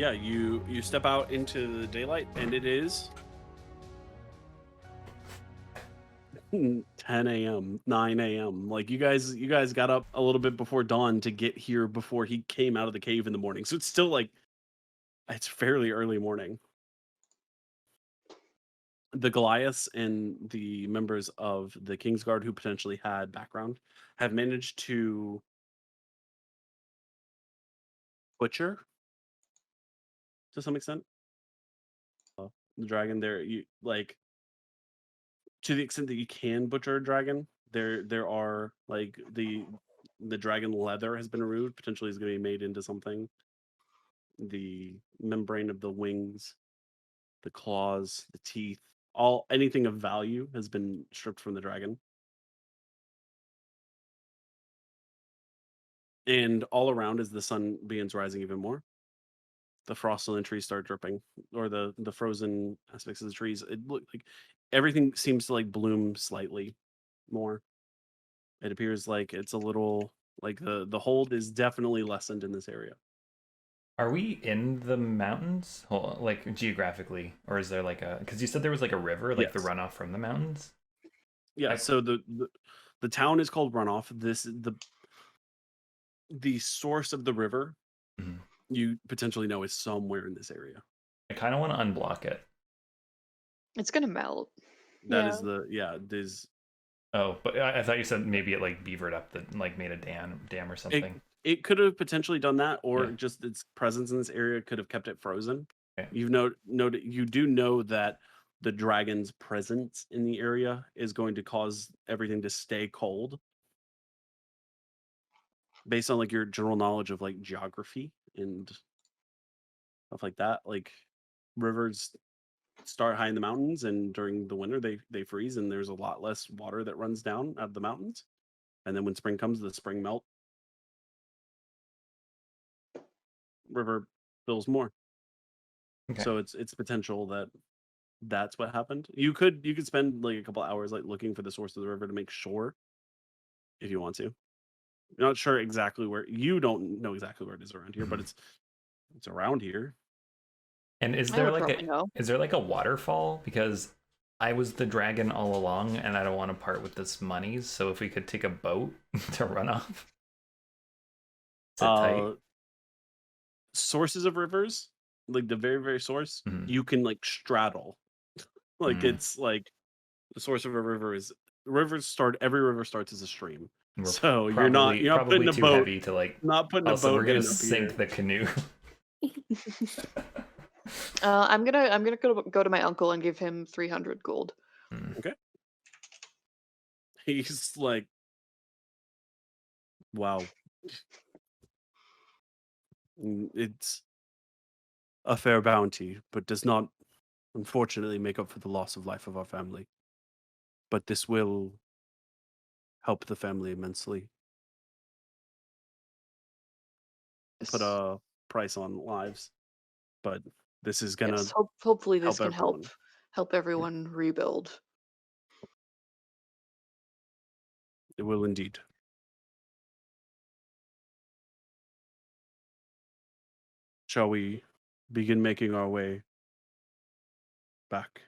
yeah, you step out into the daylight, and it is 10 a.m., 9 a.m. Like you guys got up a little bit before dawn to get here before he came out of the cave in the morning. So it's still like it's fairly early morning. The Goliaths and the members of the Kingsguard who potentially had background have managed to butcher to some extent the dragon. There, you like to the extent that you can butcher a dragon. There are like the dragon leather has been removed. Potentially is going to be made into something. The membrane of the wings, the claws, the teeth, all anything of value has been stripped from the dragon. And all around as the sun begins rising even more, the frost on the trees start dripping, or the frozen aspects of the trees. It look like everything seems to like bloom slightly more. It appears like it's a little like the hold is definitely lessened in this area. Are we in the mountains? Like geographically, or is there like a? Because you said there was like a river, like the Yes. runoff from the mountains. Yeah. I, So the town is called Runoff. This the source of the river Mhm. you potentially know is somewhere in this area. I kind of want to unblock it. It's gonna melt. That Yeah. is there's Oh, but I thought you said maybe it like beavered up that like made a dam or it something. it could have potentially done that, or Yeah. just its presence in this area could have kept it frozen. Okay. You've noted you do know that the dragon's presence in the area is going to cause everything to stay cold based on like your general knowledge of like geography and stuff like that. Like rivers start high in the mountains, and during the winter they freeze, and there's a lot less water that runs down out of the mountains. And then when spring comes, the spring melt, river fills more. Okay. So it's potential that that's what happened. You could spend like a couple hours like looking for the source of the river to make sure if you want to. You're not sure exactly where you don't know exactly where it is around here, but Mhm. it's around here. And is I there would like probably know. is there like a waterfall? Because I was the dragon all along, and I don't want to part with this monies. So if we could take a boat to run off, sit tight. Uh Sources of rivers, like the very, very source, Mhm. you can like straddle. Like Mm. it's like the source of a river is rivers start every river starts as a stream. We're So you're not probably putting a too boat heavy to like. not putting a Also, we're boat gonna in up sink here. the canoe. I'm gonna go to my uncle and give him 300 gold. Mm. Okay. He's like, wow. It's a fair bounty, but does not unfortunately make up for the loss of life of our family. But this will help the family immensely. Put Yes. a price on lives, but this is gonna Yes. Hopefully this help can everyone. help everyone rebuild. It will indeed. Shall we begin making our way back?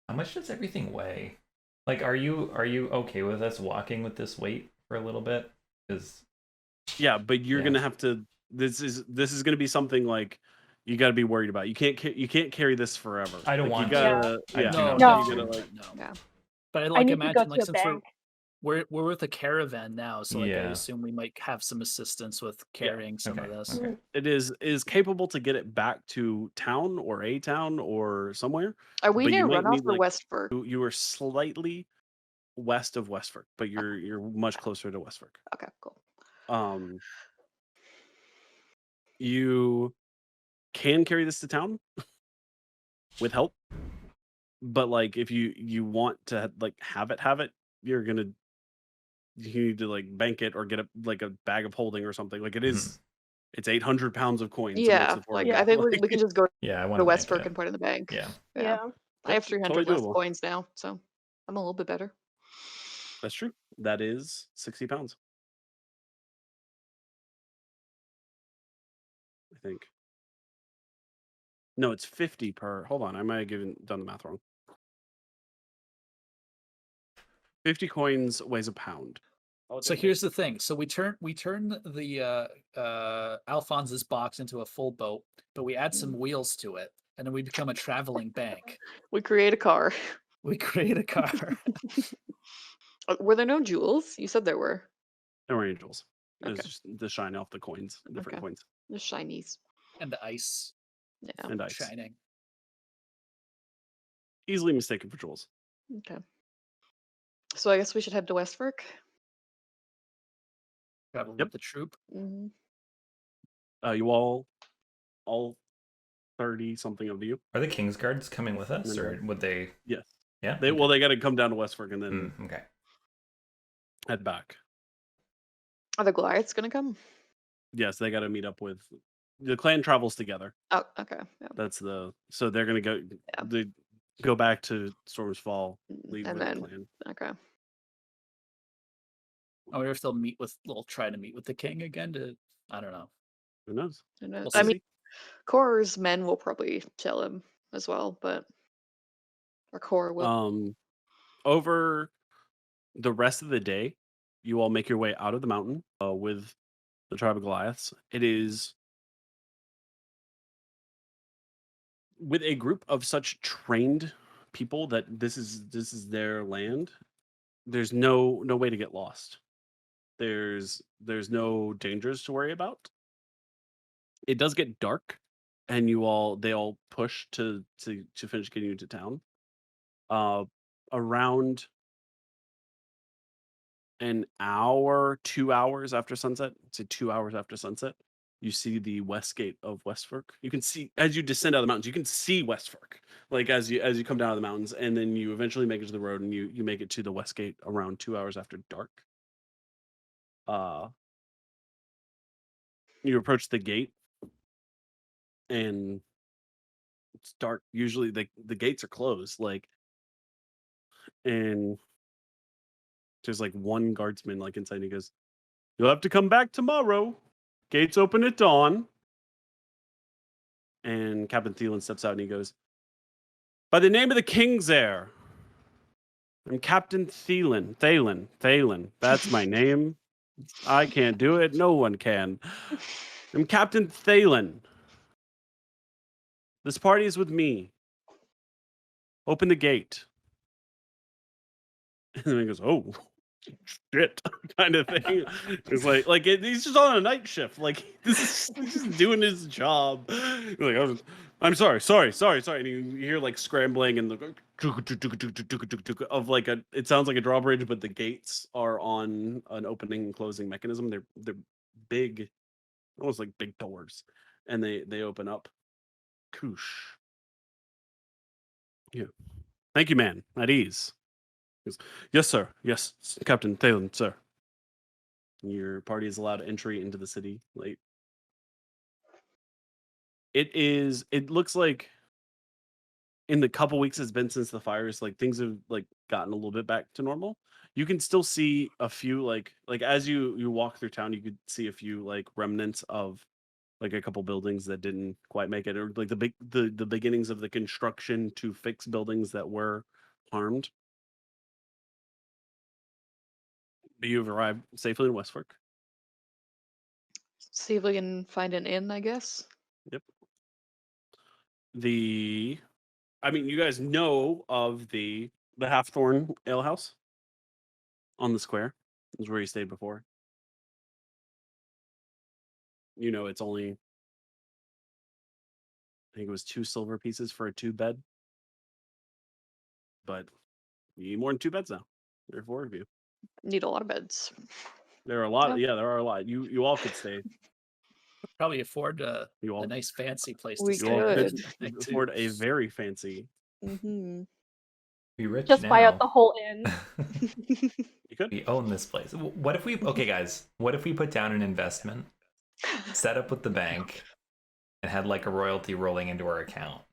How much does everything weigh? Like, are you okay with us walking with this weight for a little bit? Because Yeah, but you're yeah, gonna have to. This is gonna be something like you got to be worried about. You can't carry this forever. I don't Like you want to. Yeah. gotta. I Yeah, do not No. want you to. gotta like. No. Yeah. But I like need to go imagine to like a since bank. we're with a caravan now, so like I Yeah. assume we might have some assistance with Yeah. carrying some of Okay. this. Okay. It is capable to get it back to town or a town or somewhere, Are we but you near might Runoff need or like Westford? you are slightly west of Westford, but you're much closer to Westford. Okay, cool. Um, you can carry this to town with help, but like if you want to like have it, you're gonna you need to like bank it or get a like a bag of holding or something. Like Mhm. it's 800 pounds of coins. It makes Yeah, it like affordable. I think Like, we can just go Yeah, I want to to bank Westford it. and put it in the bank. Yeah. Yeah. Yeah. I have totally 300 less doable. coins now, so I'm a little bit better. That's true. That is 60 pounds. I think. No, it's 50 per. Hold on, I might have done the math wrong. 50 coins weighs a pound. Oh, So here's the thing. So we turn the Alfonz's box into a full boat, but we add some wheels to it, and then we become a traveling bank. We create a car. We create a car. Were there no jewels? You said there were. There were angels. It was Okay. just the shine off the coins, different Okay. coins, The shinies. And the ice Yeah. and ice. shining. Easily mistaken for jewels. Okay. So I guess we should head to Westfork. Travel Yep. with the troop. Mm-hmm. You all 30 something of you. Are the King's Guards coming with us, or would they? Yes. Yeah. They well, they got to come down to Westfork and then Okay. head back. Are the Goliaths gonna come? Yes, they got to meet up with the clan. Travels together. Oh, okay. Yeah. That's so they're gonna go. Yeah. They go back to Storm's Fall. Leave And with then the clan. okay. I wonder if they'll try to meet with the king again I don't know. Who knows? Who knows? We'll I mean, see. Kor's men will probably tell him as well, but or Kor will. Over the rest of the day, you all make your way out of the mountain with the tribe of Goliaths. It is with a group of such trained people that this is their land. There's no way to get lost. There's no dangers to worry about. It does get dark, and they all push to finish getting you to town. Around an hour, 2 hours after sunset, say 2 hours after sunset, you see the west gate of Westfork. You can see as you descend out of the mountains, you can see Westfork, like as you come down out of the mountains, and then you eventually make it to the road, and you make it to the west gate around 2 hours after dark. You approach the gate, and it's dark. Usually, the gates are closed, and there's one guardsman inside. And he goes, "You'll have to come back tomorrow. Gates open at dawn." And Captain Thielen steps out and he goes, "By the name of the King's heir, I'm Captain Thalen. That's my name. I can't do it. No one can. I'm Captain Thalen. This party is with me. Open the gate." And then he goes, "Oh, shit," kind of thing. It's he's just on a night shift. He's just doing his job. "I'm sorry. And you hear scrambling and the of it sounds like a drawbridge, but the gates are on an opening and closing mechanism. They're big, almost like big doors, and they open up. Koosh. Yeah. "Thank you, man. At ease." "Yes, sir. Yes, Captain Thalen, sir." Your party is allowed entry into the city late. It looks like in the couple weeks it's been since the fires, things have gotten a little bit back to normal. You can still see a few as you walk through town, you could see a few remnants of a couple buildings that didn't quite make it, or the beginnings of the construction to fix buildings that were harmed. But you've arrived safely in Westfork. See if we can find an inn, I guess. Yep. You guys know of the Halfthorn Ale House on the square. This is where you stayed before. It's only, I think it was 2 silver pieces for a 2-bed. But you need more than 2 beds now. There are 4 of you. Need a lot of beds. There are a lot. Yeah, there are a lot. You all could stay. Probably afford a You all nice fancy place We to you all stay. could. could afford a very fancy. Mm-hmm. Be rich Just now. buy out the whole inn. You could. We own this place. What if we? Okay, guys. What if we put down an investment, set up with the bank, and had a royalty rolling into our account?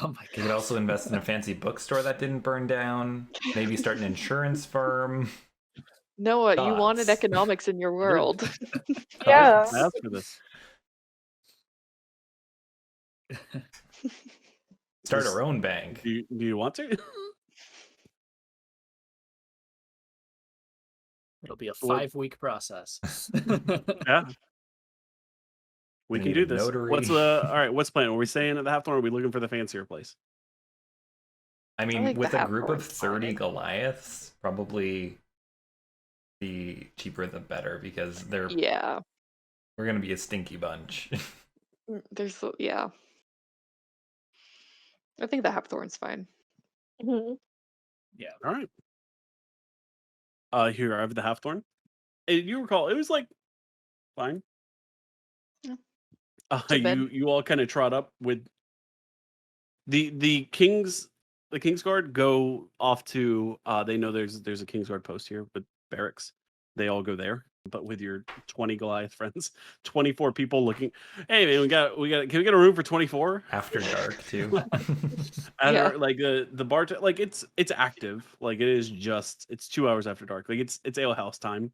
Oh my You could god. also invest in a fancy bookstore that didn't burn down. Maybe start an insurance firm. Noah, you wanted Thoughts? economics in your world. Yeah. I asked for this. Start Just- our own bank. Do you want to? It'll be a Well- 5-week process. Yeah. We We can need do a this. notary. What's all right? What's plan? Are we staying at the Halfthorn? Or are we looking for the fancier place? I mean, like with the a group of Halfthorn's 30 fine. Goliaths, probably the cheaper the better because Yeah. we're gonna be a stinky bunch. Yeah. I think the Hapthorn's fine. Mhm. All right. Here I have the Halfthorn. You recall it was like fine. Yeah. To bed. You all kind of trot up with the King's Guard go off to they know there's a King's Guard post here with barracks. They all go there, but with your 20 Goliath friends, 24 people looking. Hey man, can we get a room for 24? After dark too. Yeah. Like the bar, like it's active. Like it is just it's 2 hours after dark. Like it's ale house time.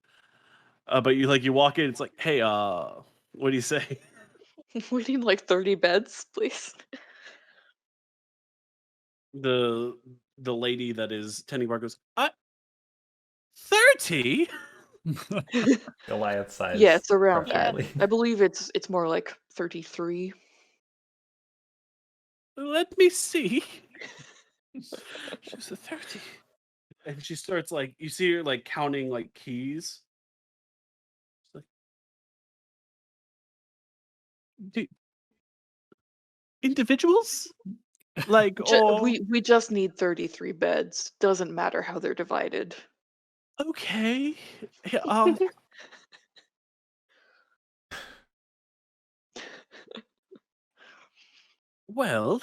But you walk in, it's like, hey, what do you say? We need like 30 beds, please. The lady that is tending bar goes, 30? Goliath size. Yeah, it's around that. preferably. I believe it's more like 33. Let me see. She's a 30. And she starts like you see her like counting like keys. She's like, individuals? Like or We just need 33 beds. Doesn't matter how they're divided. okay. Yeah, well,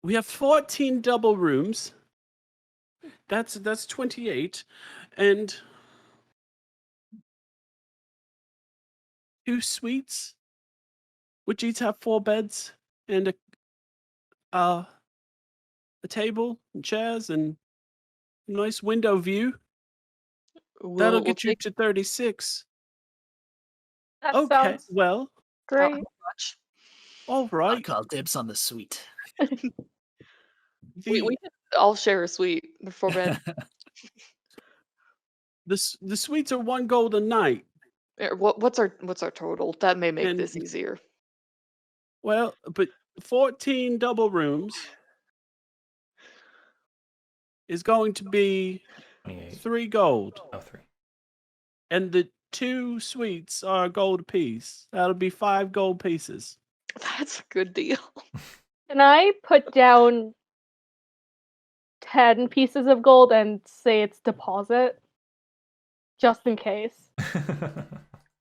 we have 14 double rooms. That's 28, and 2 suites, which each have 4 beds and a table and chairs and a nice window view. That'll We'll get you take to 36. That Okay, sounds well, great. much. all I'll right. call dibs on the suite. We could all share a suite. They're 4 bed. The suites are 1 gold a night. What's our total? That may make And- this easier. Well, but 14 double rooms is going to be 28. 3 gold, Oh, 3. and the 2 suites are a gold apiece. That'll be 5 gold pieces. That's a good deal. Can I put down 10 pieces of gold and say it's deposit? Just in case.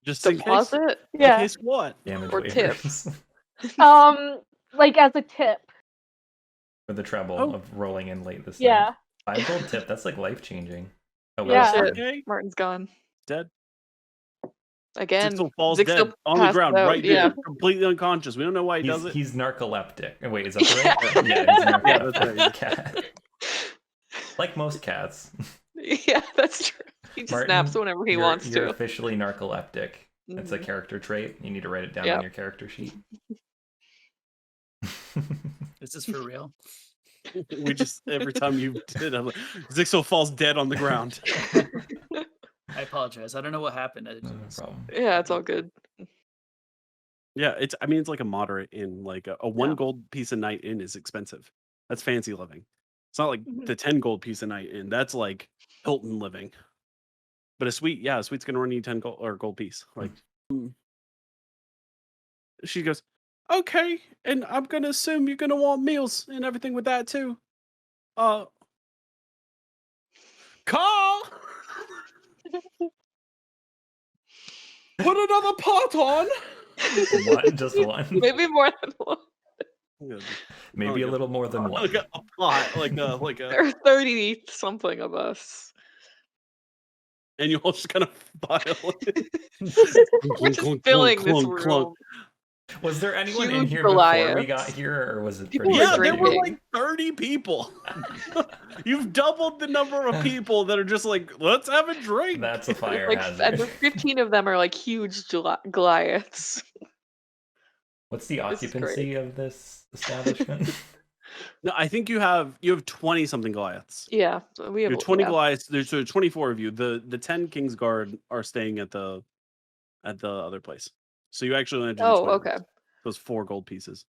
Just in case. Deposit? In Yeah. case what? Damage Or tip. waivers. Like as a tip. For the treble Oh. of rolling in late this Yeah. night. 5 gold tip, that's like life changing. Oh, Yeah. well, Shit. Okay. Martin's gone. Dead. Again. Zhixil falls Zhixil dead on the passed ground out, right yeah. there, completely unconscious. We don't know why he does it. He's narcoleptic. Oh, wait, is that the right? Yeah, he's narcoleptic. Yeah, that's right. Cat. Like most cats. Yeah, that's true. He just Martin, naps whenever he wants You're to. officially narcoleptic. It's a Mhm. character trait. You need to write it down Yep. on your character sheet. Is this for real? We just every time you did, I'm like, Zhixil falls dead on the ground. I apologize. I don't know what happened. No problem. Yeah, it's all good. Yeah, it's like a moderate inn. Like a 1 Yeah. gold piece a night inn is expensive. That's fancy living. It's not like Mhm. the 10 gold piece a night inn. That's like Hilton living. But a suite's gonna run you 10 gold or gold piece. Like she goes, okay, and I'm gonna assume you're gonna want meals and everything with that too. Carl, put another pot on. One, just one. Maybe more than one. Maybe a little more than one. Like a pot, like a, There are 30 something of us. and you all just kind of file it. We're just filling this room. Was there anyone in Huge here before we Goliaths. got here, or was it People pretty were Yeah, there were drinking. like 30 people. You've doubled the number of people that are just like, let's have a drink. That's a fire Like, hazard. and 15 of them are like huge Goliaths. What's the This is great. occupancy of this establishment? No, I think you have 20 something Goliaths. Yeah, so we have You have 20 yeah. Goliaths. There's 24 of you. The 10 Kingsguard are staying at the other place. So you actually only have to do Oh, 20. okay. Those 4 gold pieces.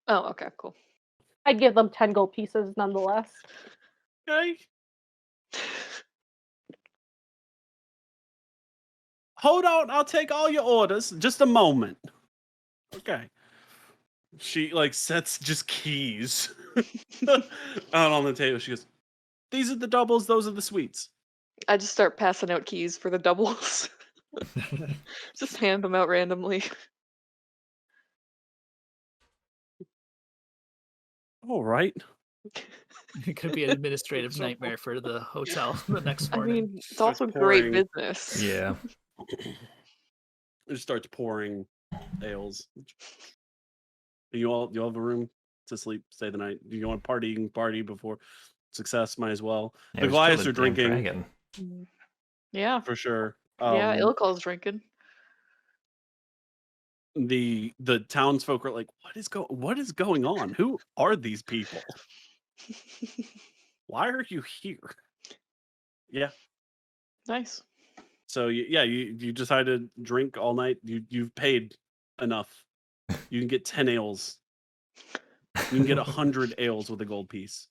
Oh, okay, cool. I'd give them 10 gold pieces nonetheless. Okay. Hold on, I'll take all your orders. Just a moment. Okay. She like sets just keys out on the table. She goes, "These are the doubles. Those are the sweets." I just start passing out keys for the doubles. Just hand them out randomly. All right. It could be an administrative nightmare for the hotel the next I morning. mean, it's Starts also great pouring. business. Yeah. It just starts pouring ales. You all have a room to sleep, stay the night. Do you want party? You can party before success. Might as well. Yeah, The we should kill Goliaths the are damn drinking dragon. Yeah, for sure. yeah. Ilikhal's drinking. The townsfolk are like, what is going on? Who are these people? Why are you here? Yeah. Nice. So you decide to drink all night. You've paid enough. You can get 10 ales. You can get 100 ales with a gold piece.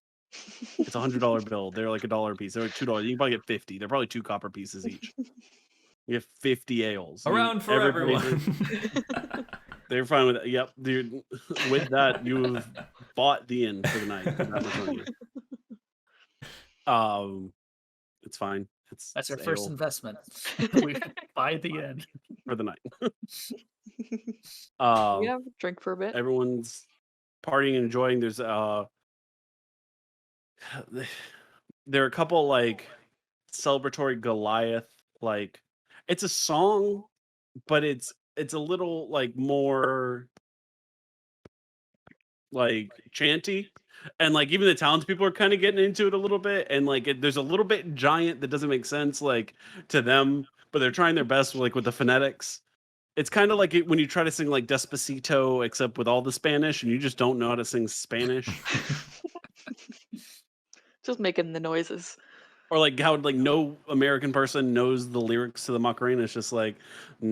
It's $100 bill. They're like $1 a piece. They're like $2. You can probably get 50. They're probably 2 copper pieces each. You get 50 ales. Around for everyone. They're fine with it. Yep. Dude, with that, you've bought the inn for the night. That much money. It's fine. That's our it's first ale investment. We buy the end. for the night. Yeah, drink for a bit. Everyone's partying and enjoying. There's there are a couple like celebratory Goliath, like it's a song, but it's a little like more like chanty, and like even the townspeople are kind of getting into it a little bit, and like there's a little bit giant that doesn't make sense like to them, but they're trying their best like with the phonetics. It's kind of like when you try to sing like Despacito, except with all the Spanish, and you just don't know how to sing Spanish. Just making the noises. Or like how like no American person knows the lyrics to the Macarena. It's just like hey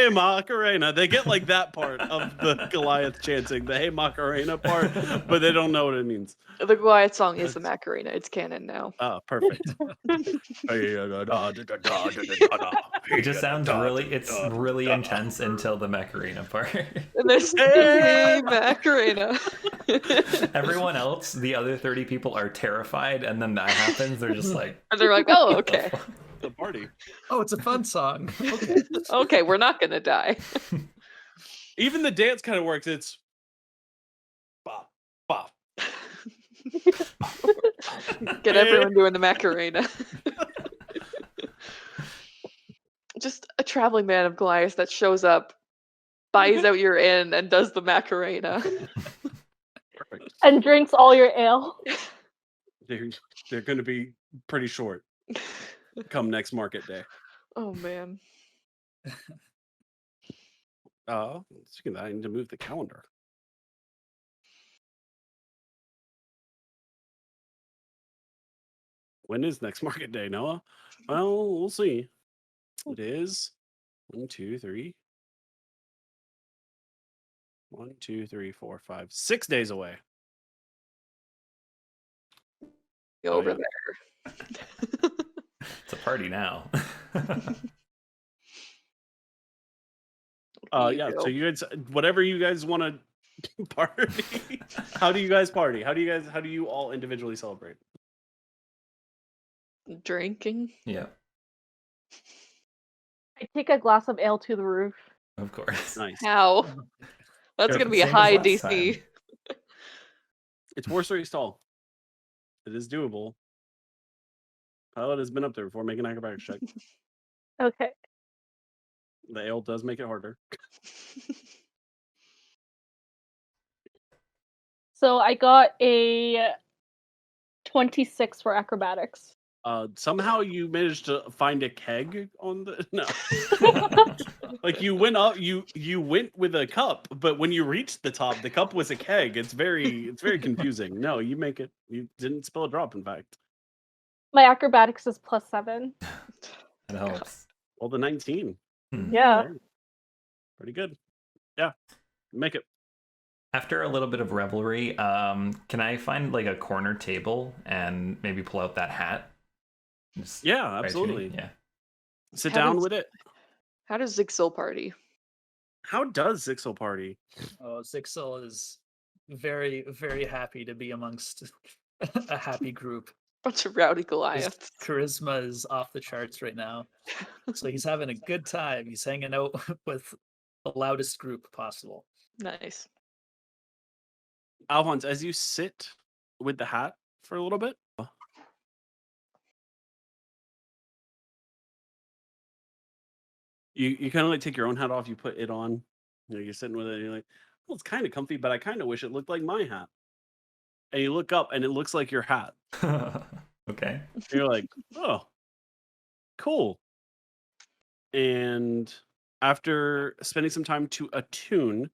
Macarena. They get like that part of the Goliath chanting, the hey Macarena part, but they don't know what it means. The Goliath song is the Macarena. It's canon now. Oh, perfect. It just sounds it's really intense until the Macarena part. And there's hey Macarena. Everyone else, the other 30 people are terrified, and then that happens. They're just like, And they're like, oh, okay. The party. Oh, it's a fun song. Okay. Okay, we're not gonna die. Even the dance kind of works. It's bop, bop. Get everyone doing the Macarena. Just a traveling band of Goliaths that shows up, buys out your inn, and does the Macarena. Perfect. And drinks all your ale. They're going to be pretty short come next market day. Oh man. Speaking of that, I need to move the calendar. When is next market day, Noah? Well, we'll see. It is 1, 2, 3. 1, 2, 3, 4, 5, 6 days away. Go over yeah. there. it's a party now. Yeah. So you guys, whatever you guys want to party. How do you guys party? How do you all individually celebrate? Drinking. Yeah, I take a glass of ale to the roof. of course. Nice. How? That's Sure, gonna be a same as high last DC. time. It's War Story Stall. It is doable. Pilot has been up there before. Make an acrobatics check. Okay. The ale does make it harder. So I got a 26 for acrobatics. Somehow you managed to find a keg on the no. Like you went up, you went with a cup, but when you reached the top, the cup was a keg. It's very confusing. No, you make it. You didn't spill a drop. In fact, My acrobatics is +7. That helps. well, the 19. Yeah. Alright. Pretty good. Yeah, make it. After a little bit of revelry, can I find like a corner table and maybe pull out that hat? Just Yeah, right to me? absolutely. Yeah. Sit How down does- with it. How does Zhixil party? How does Zhixil party? Oh, Zhixil is very, very happy to be amongst a happy group. Bunch of rowdy His Goliaths. charisma is off the charts right now. So he's having a good time. He's hanging out with the loudest group possible. Nice. Alfonz, as you sit with the hat for a little bit, you kind of like take your own hat off, you put it on, you're sitting with it, and you're like, well, it's kind of comfy, but I kind of wish it looked like my hat. And you look up, and it looks like your hat. Okay. And you're like, oh, cool. And after spending some time to attune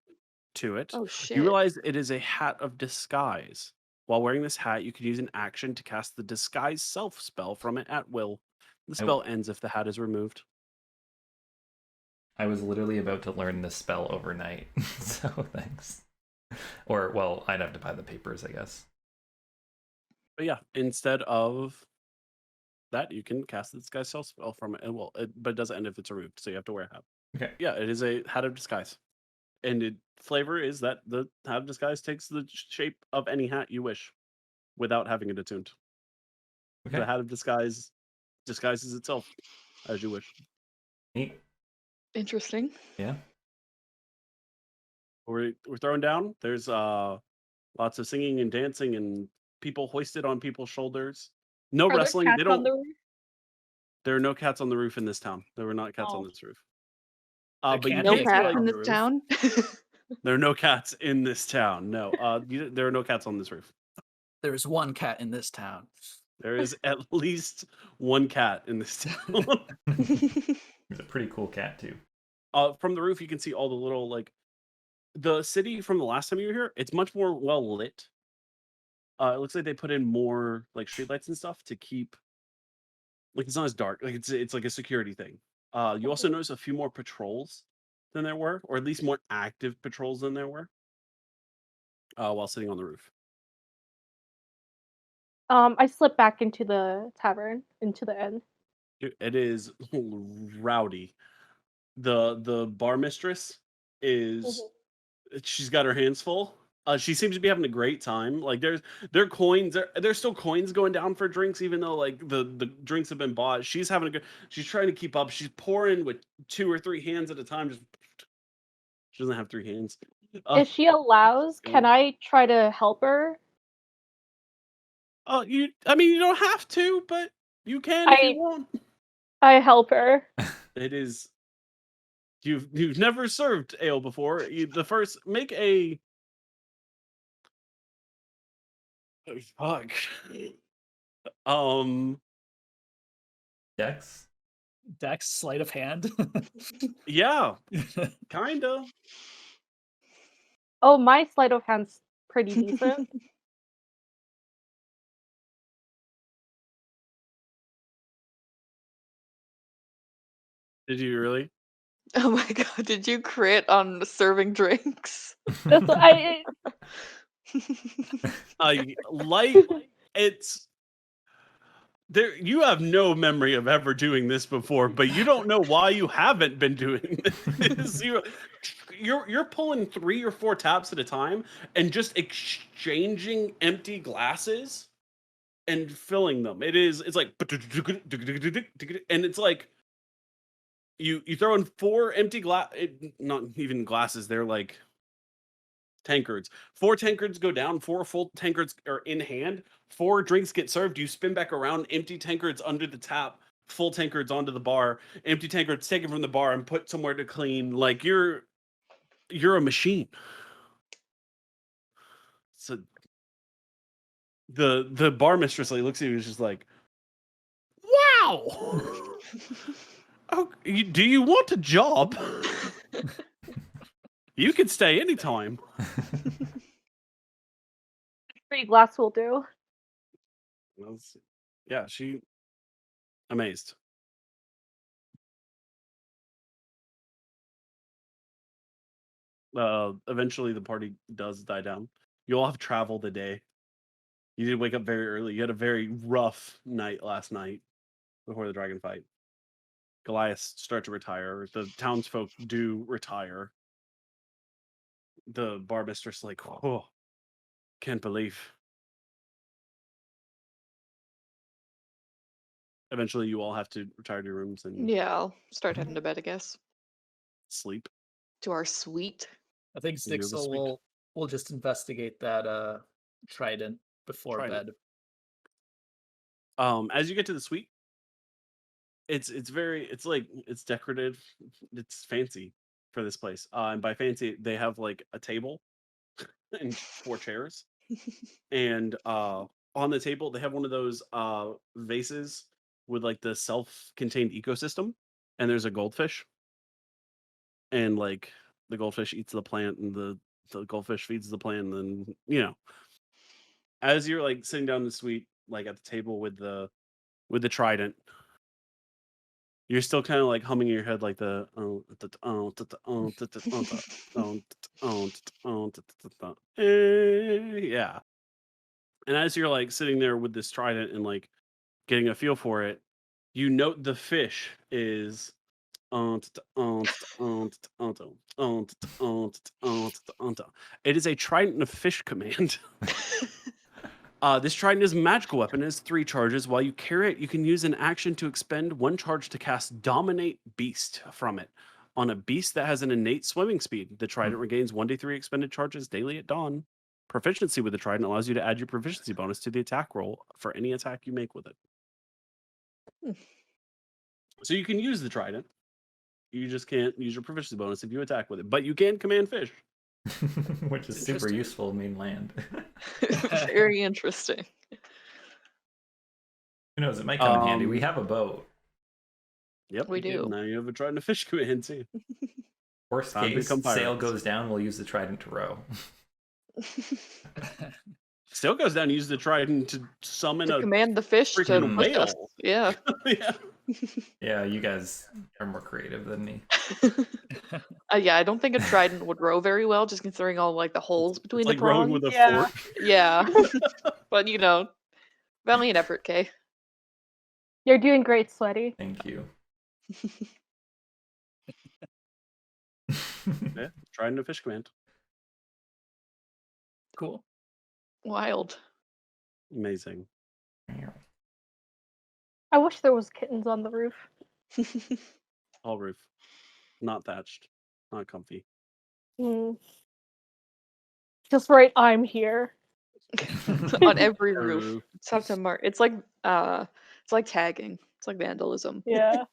to it, Oh shit. you realize it is a hat of disguise. While wearing this hat, you can use an action to cast the disguise self spell from it at will. The spell ends if the hat is removed. I was literally about to learn this spell overnight, so thanks. Or, well, I'd have to buy the papers, I guess. But yeah, instead of that, you can cast the disguise self spell from it. Well, but it doesn't end if it's removed, so you have to wear a hat. Okay. Yeah, it is a hat of disguise. And its flavor is that the hat of disguise takes the shape of any hat you wish without having it attuned. Okay. The hat of disguise disguises itself as you wish. Neat. Interesting. Yeah. We're throwing down. There's lots of singing and dancing and people hoisted on people's shoulders. No Are wrestling. there They cats on don't. the roof? There are no cats on the roof in this town. There were not cats on Oh. this roof. There But you can't No be a can see, cat cats like, in the this roof. town. there are no cats in this town. No, there are no cats on this roof. There's one cat in this town. There is at least one cat in this town. It's a pretty cool cat, too. From the roof, you can see all the little, like, the city from the last time you were here. It's much more well lit. It looks like they put in more like streetlights and stuff to keep, like, it's not as dark. Like it's like a security thing. You also notice a few more patrols than there were, or at least more active patrols than there were. While sitting on the roof. I slip back into the tavern, into the inn. It is rowdy. The bar mistress is she's got her hands full. She seems to be having a great time. Like there are coins. There's still coins going down for drinks, even though like the drinks have been bought. She's having a good. She's trying to keep up. She's pouring with 2 or 3 hands at a time. Just she doesn't have 3 hands. If she allows, can I try to help her? I mean, you don't have to, but you can if you want. I help her. It is. You've never served ale before. The first make a. Oh, fuck. Dex? Dex, sleight of hand. Yeah, kinda. Oh, my sleight of hand's pretty decent. Did you really? Oh my god, did you crit on serving drinks? That's what I. Like it's there. You have no memory of ever doing this before, but you don't know why you haven't been doing this. You're pulling 3 or 4 taps at a time and just exchanging empty glasses and filling them. It's like, and it's like you throw in 4 empty not even glasses. They're like tankards. 4 tankards go down, 4 full tankards are in hand, 4 drinks get served, you spin back around, empty tankards under the tap, full tankards onto the bar, empty tankards taken from the bar and put somewhere to clean. Like you're a machine. So the bar mistress like looks at you and is just like, wow. Oh, do you want a job? You can stay anytime. 3 glass will do. Yeah, she amazed. Eventually the party does die down. You all have traveled a day. You did wake up very early. You had a very rough night last night before the dragon fight. Goliath start to retire. The townsfolk do retire. The bar mistress like, oh, can't believe. Eventually you all have to retire to your rooms and Yeah, I'll start heading to bed, I guess. sleep. To our suite. I think You have a Zhixil suite. will just investigate that trident before Trident. bed. As you get to the suite, it's decorative, it's fancy for this place. And by fancy, they have like a table and 4 chairs. And on the table, they have one of those vases with like the self-contained ecosystem, and there's a goldfish. And like the goldfish eats the plant, and the goldfish feeds the plant, and then as you're like sitting down in the suite, like at the table with the trident, you're still kind of like humming in your head like the yeah. And as you're like sitting there with this trident and like getting a feel for it, you note the fish is it is a trident of fish command. This trident is a magical weapon. It has 3 charges. While you carry it, you can use an action to expend 1 charge to cast Dominate Beast from it. On a beast that has an innate swimming speed, the trident regains 1d3 expended charges daily at dawn. Proficiency with the trident allows you to add your proficiency bonus to the attack roll for any attack you make with it. So you can use the trident. You just can't use your proficiency bonus if you attack with it. But you can command fish. Which is super useful in mainland. Very interesting. Who knows? It might come in handy. We have a boat. Yep, We do. Now you have a trident of fish command too. Worst Time to case, become sail pirates. goes down. We'll use the trident to row. Sail goes down. Use the trident to summon To a command the fish to freaking push us. whale. Yeah. Yeah. Yeah, you guys are more creative than me. Yeah, I don't think a trident would row very well, just considering all like the holes between It's the like rowing prongs. with a Yeah. fork. Yeah. But valiant effort, Kay. You're doing great, Sweaty. Thank you. Yeah, trident of fish command. Cool. Wild. Amazing. I wish there was kittens on the roof. All roof, not thatched, not comfy. Just right, I'm here. On every Every roof. roof. Except on it's like tagging. It's like vandalism. Yeah.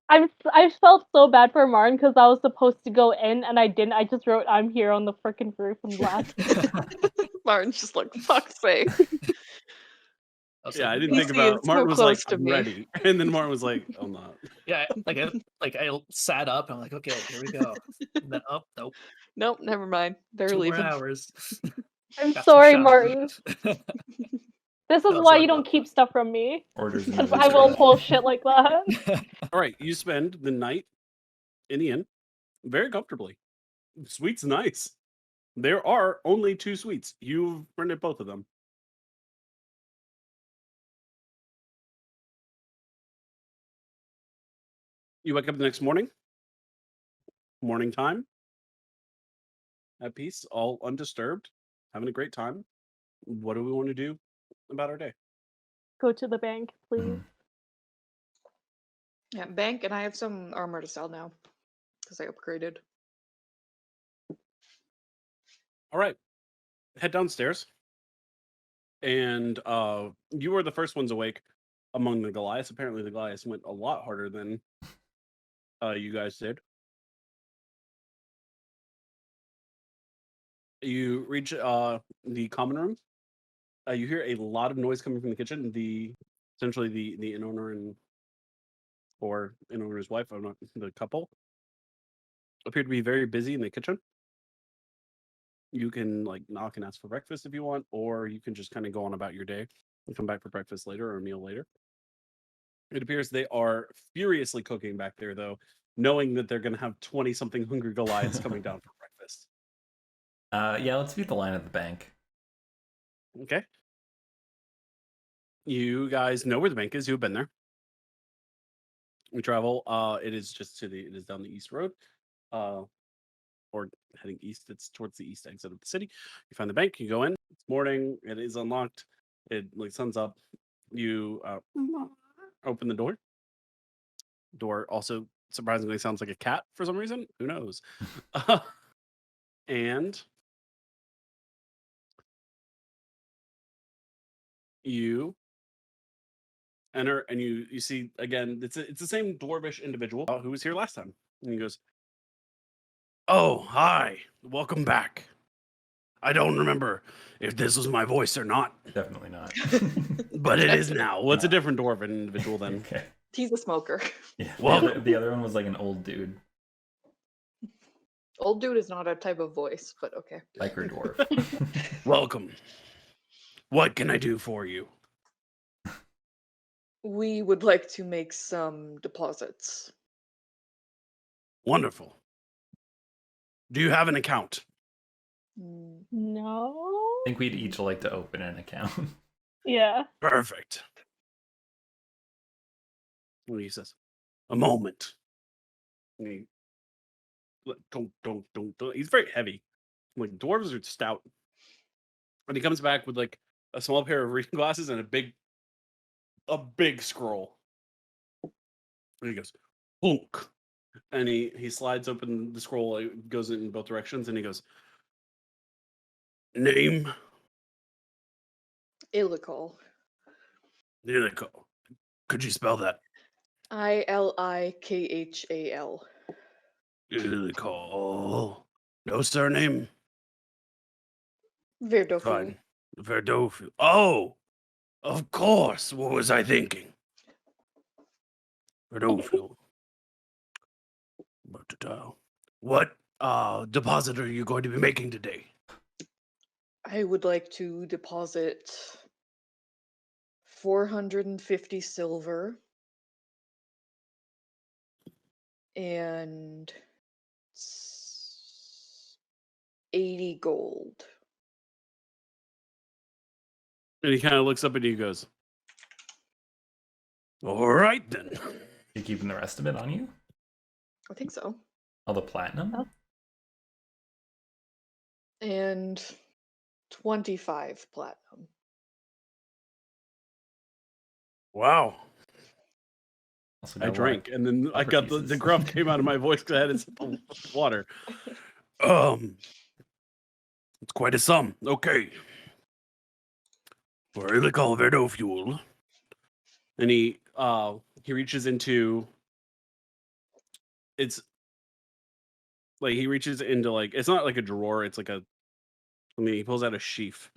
I felt so bad for Martin because I was supposed to go in and I didn't. I just wrote I'm here on the freaking roof and laughed. Martin's just like, fuck's sake. Yeah, I didn't You think see, about. it's Martin so was like, close to "I'm me." ready," and then Martin was like, "I'm not." Yeah, I sat up and I'm like, okay, here we go. And then nope. Nope, never mind. They're 2 more leaving. hours. I'm Got some sorry, shot. Martin. This is No, why it's you all don't good. keep stuff from me. Orders in Because the I will wizard. pull shit like that. All right, you spend the night in the inn very comfortably. The suite's nice. There are only 2 suites. You've rented both of them. You wake up the next morning. Morning time. At peace, all undisturbed, having a great time. What do we want to do about our day? Go to the bank, please. Yeah, bank, and I have some armor to sell now. Because I upgraded. All right. Head downstairs. And you are the first ones awake. among the Goliaths. Apparently, the Goliaths went a lot harder than you guys did. You reach the common room. You hear a lot of noise coming from the kitchen. Essentially the inn owner or inn owner's wife, I'm not the couple, appear to be very busy in the kitchen. You can like knock and ask for breakfast if you want, or you can just kind of go on about your day and come back for breakfast later or a meal later. It appears they are furiously cooking back there, though, knowing that they're going to have 20-something hungry Goliaths coming down for breakfast. Yeah, let's beat the line at the bank. Okay. You guys know where the bank is. You've been there. We travel. It is just it is down the east road. Or heading east. It's towards the east exit of the city. You find the bank. You go in. It's morning. It is unlocked. It like sun's up. You open the door. Door also surprisingly sounds like a cat for some reason. Who knows? And you enter, and you see again. It's the same dwarvish individual who was here last time. And he goes, "Oh, hi, welcome back. I don't remember if this was my voice or not, Definitely not. but it is now. What's a different dwarven individual then?" Okay. He's a smoker. Yeah. Well- The other one was like an old dude, Old dude is not a type of voice, but okay. biker dwarf. Welcome. What can I do for you? We would like to make some deposits. Wonderful. Do you have an account? Mm, No. I think we'd each like to open an account. Yeah. Perfect. And he says, "A moment." And he, don't. He's very heavy. Like dwarves are stout. And he comes back with like a small pair of reading glasses and a big scroll. And he goes, "Plunk." And he slides open the scroll. It goes in both directions, and he goes, "Name?" Ilikhal. Ilikhal. Could you spell that? Ilikhal. Ilikhal. No surname? Verdofu. Fine. Verdofu. Oh, of course. What was I thinking? Verdofu. What deposit are you going to be making today? I would like to deposit 450 silver and 80 gold. And he kind of looks up at you and goes, "All right, then." You keeping the rest of it on you? I think so. All the platinum? Oh. And 25 platinum. Wow. Also I got a lot of drank, and then I copper got the pieces. gruff came out of my voice because I had a sip of water. It's quite a sum. Okay. For Ilikhal Verdo fuel. And he reaches into it's like it's not like a drawer, it's like he pulls out a sheaf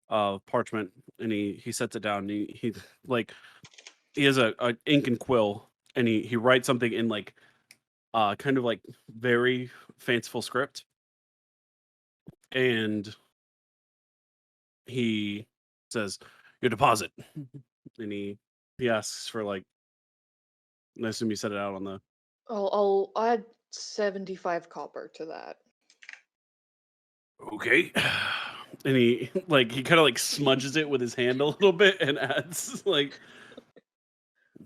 of parchment, and he sets it down, and he has a ink and quill, and he writes something in like kind of like very fanciful script, and he says, "Your deposit." And he asks for like, I assume you set it out on the I'll add 75 copper to that. okay. And he kind of like smudges it with his hand a little bit and adds like,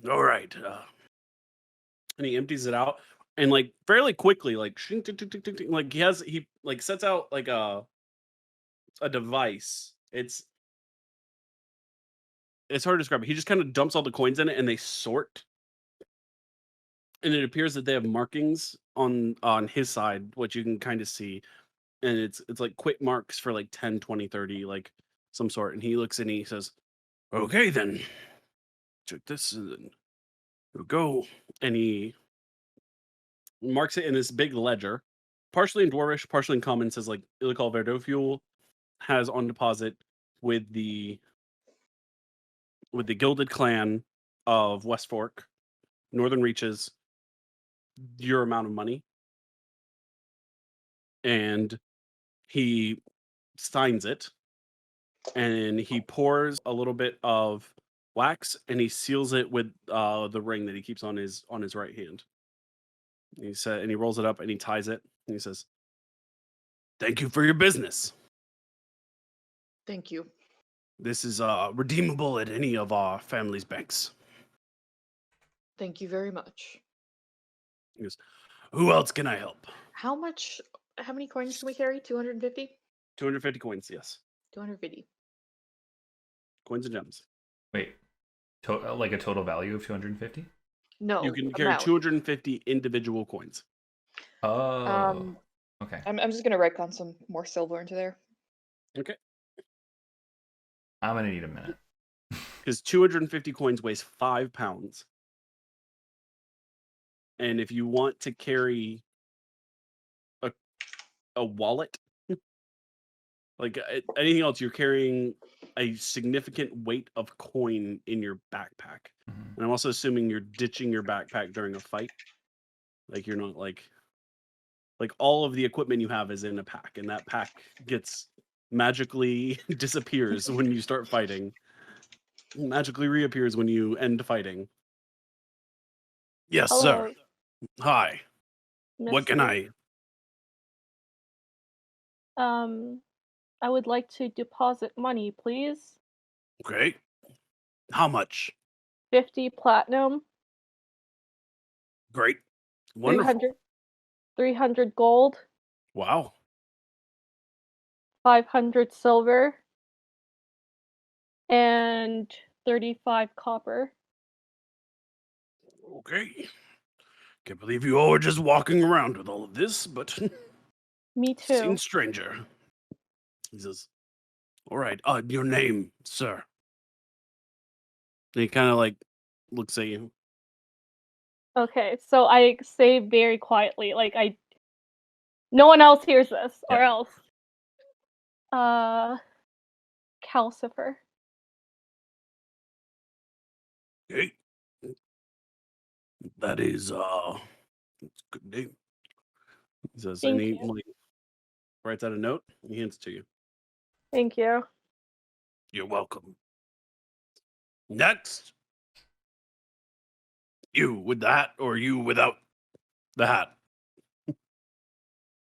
"All right." And he empties it out, and like fairly quickly, like shing, tick, tick, tick, tick, tick, like he like sets out like a device. It's hard to describe. He just kind of dumps all the coins in it, and they sort. And it appears that they have markings on his side, which you can kind of see. And it's like quick marks for like 10, 20, 30, like some sort. And he looks and he says, "Okay, then. Check this. And then here we go. And he marks it in this big ledger, partially in Dwarvish, partially in Common. Says like Ilikhal Verdofuel has on deposit with the Gilded Clan of West Fork, Northern Reaches, your amount of money. And he signs it, and he pours a little bit of wax, and he seals it with the ring that he keeps on his right hand. And he rolls it up and he ties it, and he says, "Thank you for your business. Thank you. This is redeemable at any of our family's banks." Thank you very much. He goes, "Who else can I help?" How many coins can we carry? 250? 250 coins, yes. 250. Coins and gems. Wait, like a total value of 250? No. You can carry amount. 250 individual coins. Oh, okay. I'm just gonna retcon some more silver into there. Okay. I'm gonna need a minute. Because 250 coins weighs 5 pounds. And if you want to carry a wallet, like anything else, you're carrying a significant weight of coin in your backpack. Mhm. And I'm also assuming you're ditching your backpack during a fight. Like you're not like all of the equipment you have is in a pack, and that pack gets magically disappears when you start fighting. Magically reappears when you end fighting. Yes, Hello, sir. Hi. What can mister. I would like to deposit money, please. Okay. How much? 50 platinum, Great. Wonderful. 300 gold, Wow. 500 silver, and 35 copper. Okay. Can't believe you all are just walking around with all of this, but Me too. seems stranger. He says, "All right. Your name, sir." And he kind of like looks at you. Okay, so I say very quietly, like no one else hears this, or Yeah. else. Calcifer. Okay. That is that's a good name. He says, and Thank he you. like writes out a note and he hands it to you. Thank you. You're welcome. Next. You with the hat or you without the hat?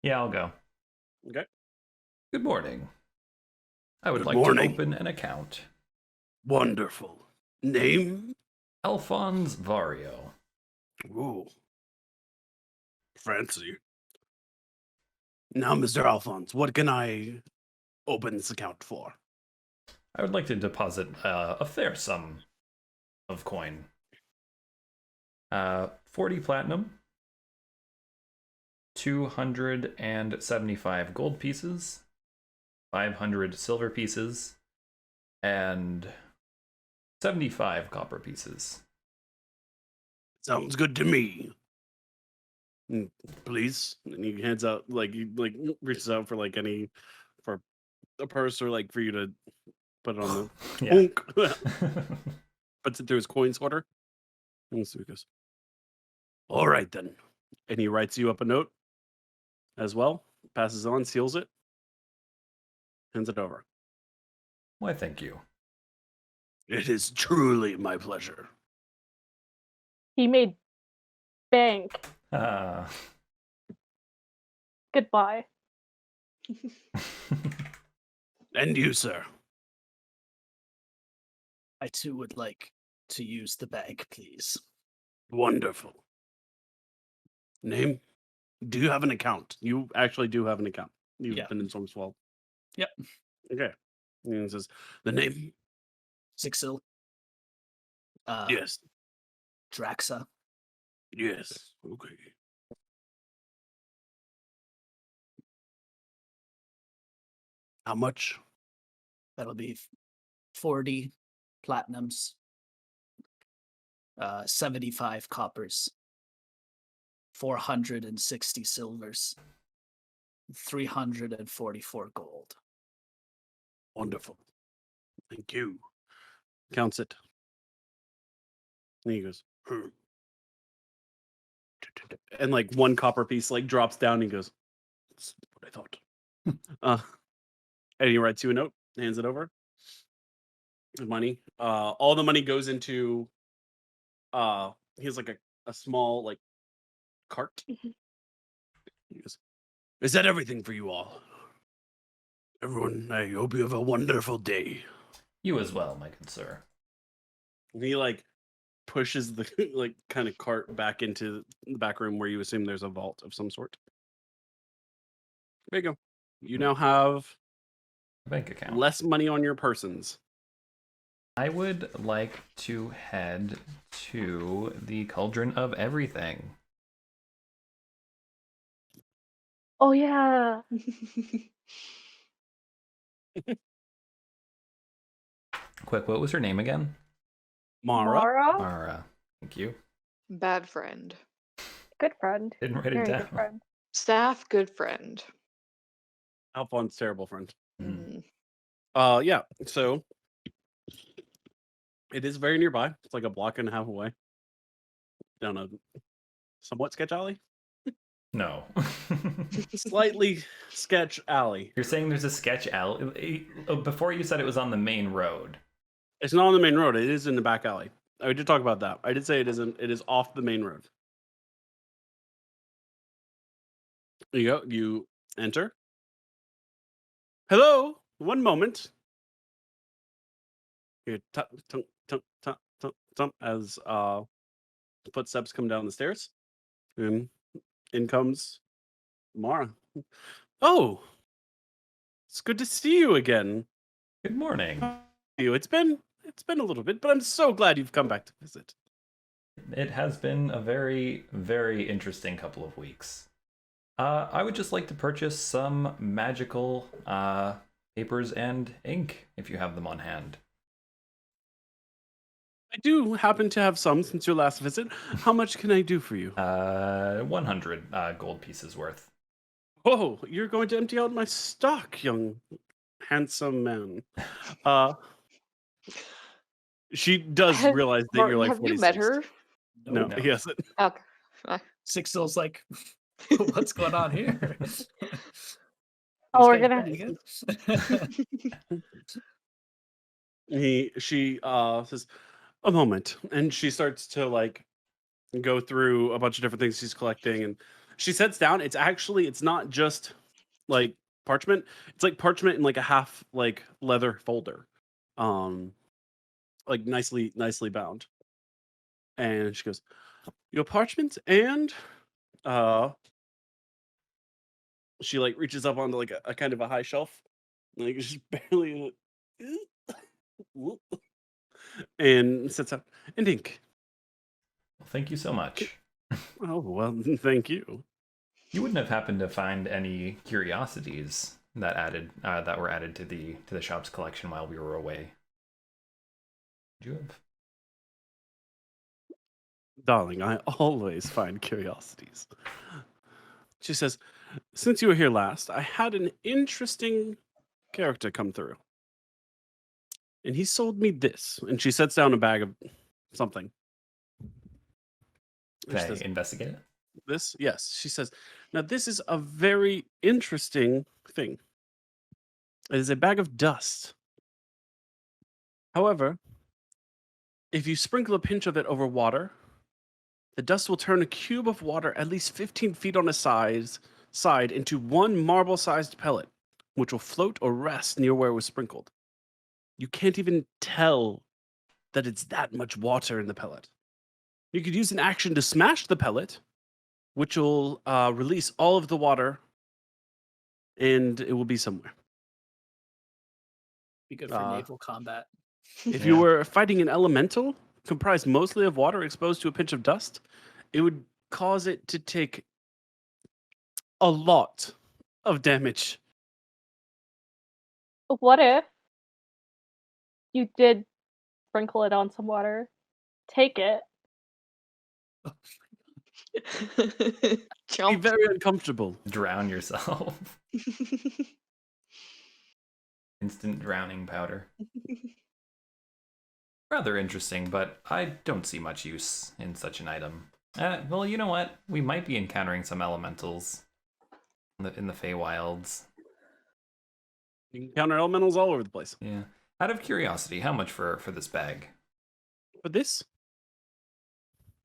Yeah, I'll go. Okay. Good morning. I would Good like morning. to open an account. Wonderful. Name? Alfonz Vario. Ooh. Fancy. Now, Mr. Alfonz, what can I open this account for? I would like to deposit a fair sum of coin. 40 platinum, 275 gold pieces, 500 silver pieces, and 75 copper pieces. Sounds good to me. Please. And he hands out he reaches out for for a purse or for you to put it on the Yeah. puts it through his coin sorter. And so he goes, "All right then." And he writes you up a note as well, passes on, seals it, hands it over. Why, thank you. It is truly my pleasure. He made bank. Goodbye. And you, sir. I too would like to use the bank, please. Wonderful. Name? Do you have an account? You actually do have an account. You've been in Stormswell. Yep. Okay. And he says, the name? Zhixil. Yes. Draxa. Yes. Okay. How much? That'll be 40 platinums, 75 coppers, 460 silvers, 344 gold. Wonderful. Thank you. Counts it. And he goes, and like one copper piece like drops down and he goes, that's what I thought. And he writes you a note, hands it over. The money. All the money goes into he has like a small like cart. He goes, is that everything for you all? Everyone, I hope you have a wonderful day. You as well, my good sir. And he like pushes the like kind of cart back into the back room where you assume there's a vault of some sort. There you go. You now have Bank account. less money on your persons. I would like to head to the Cauldron of Everything. Oh yeah. Quick, what was her name again? Mara. Mara? Mara. Thank you. Bad friend. Good friend. Didn't write it Very down. good friend. Staff, good friend. Alfonz, terrible friend. Mm. Yeah. So it is very nearby. It's like a block and a half away. Down a somewhat sketch alley. No. Slightly sketch alley. You're saying there's a sketch alley? Before you said it was on the main road. It's not on the main road. It is in the back alley. I did talk about that. I did say it isn't. It is off the main road. There you go. You enter. Hello. One moment. You tunk, tunk, tunk, tunk, tunk, tunk, as footsteps come down the stairs. And in comes Mara. Oh, it's good to see you again. Good morning. It's been a little bit, but I'm so glad you've come back to visit. It has been a very, very interesting couple of weeks. I would just like to purchase some magical papers and ink, if you have them on hand. I do happen to have some since your last visit. How much can I do for you? 100 gold pieces worth. Oh, you're going to empty out my stock, young handsome man. She does realize that you're like Have 46. you met her? No, No. yes. Okay. Zhixil's like, what's going on here? Oh, we're These gonna. guys dead? She says, a moment, and she starts to like go through a bunch of different things she's collecting, and she sets down. It's not just like parchment. It's like parchment in like a half like leather folder, like nicely bound. And she goes, your parchment, and she like reaches up onto like a kind of a high shelf, like just barely, and sits up and ink. Well, thank you so much. Oh well, thank you. You wouldn't have happened to find any curiosities that were added to the shop's collection while we were away? Did you have? Darling, I always find curiosities. She says, since you were here last, I had an interesting character come through. And he sold me this. And she sets down a bag of something. Can I investigate it? This? Yes. She says, now this is a very interesting thing. It is a bag of dust. However, if you sprinkle a pinch of it over water, the dust will turn a cube of water at least 15 feet on a side into one marble-sized pellet, which will float or rest near where it was sprinkled. You can't even tell that it's that much water in the pellet. You could use an action to smash the pellet, which will release all of the water, and it will be somewhere. Be good for naval combat. If you were fighting an elemental comprised mostly of water exposed to a pinch of dust, it would cause it to take a lot of damage. What if you did sprinkle it on some water, take it, Be Jump. very uncomfortable. Drown yourself. Instant drowning powder. Rather interesting, but I don't see much use in such an item. Well, you know what? We might be encountering some elementals in the Feywilds. You can counter elementals all over the place. Yeah. Out of curiosity, how much for this bag? But this,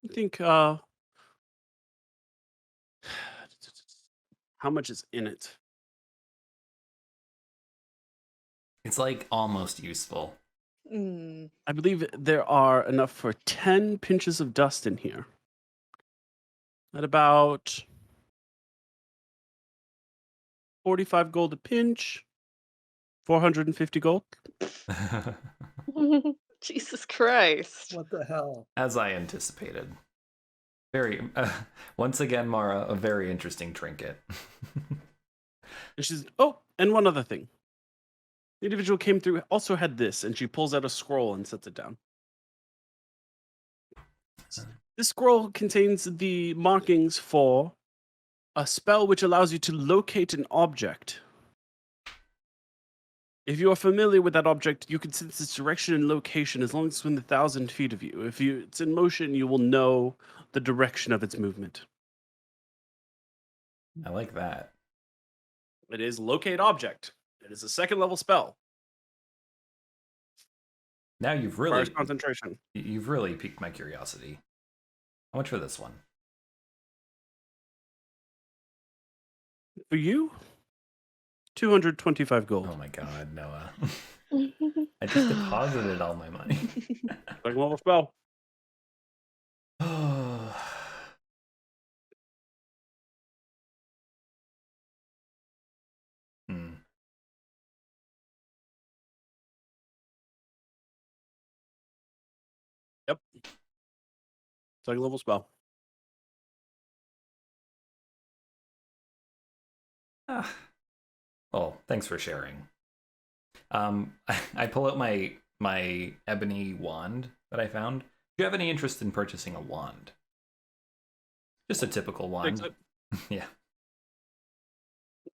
I think, how much is in it? It's like almost useful. Mm. I believe there are enough for 10 pinches of dust in here. At about 45 gold a pinch, 450 gold. Jesus Christ. What the hell? As I anticipated. Very, once again, Mara, a very interesting trinket. And she's, oh, and one other thing. The individual came through, also had this, and she pulls out a scroll and sets it down. This scroll contains the markings for a spell which allows you to locate an object. If you are familiar with that object, you can sense its direction and location as long as it's within 1,000 feet of you. If it's in motion, you will know the direction of its movement. I like that. It is locate object. It is a second level spell. Now you've Requires really concentration. you've really piqued my curiosity. How much for this one? For you, 225 gold. Oh my god, Noah. I just deposited all my money. Second level spell. Hmm. Yep. Second level spell. Ah. Well, thanks for sharing. I pull out my ebony wand that I found. Do you have any interest in purchasing a wand? Just a typical wand. Fix it. Yeah.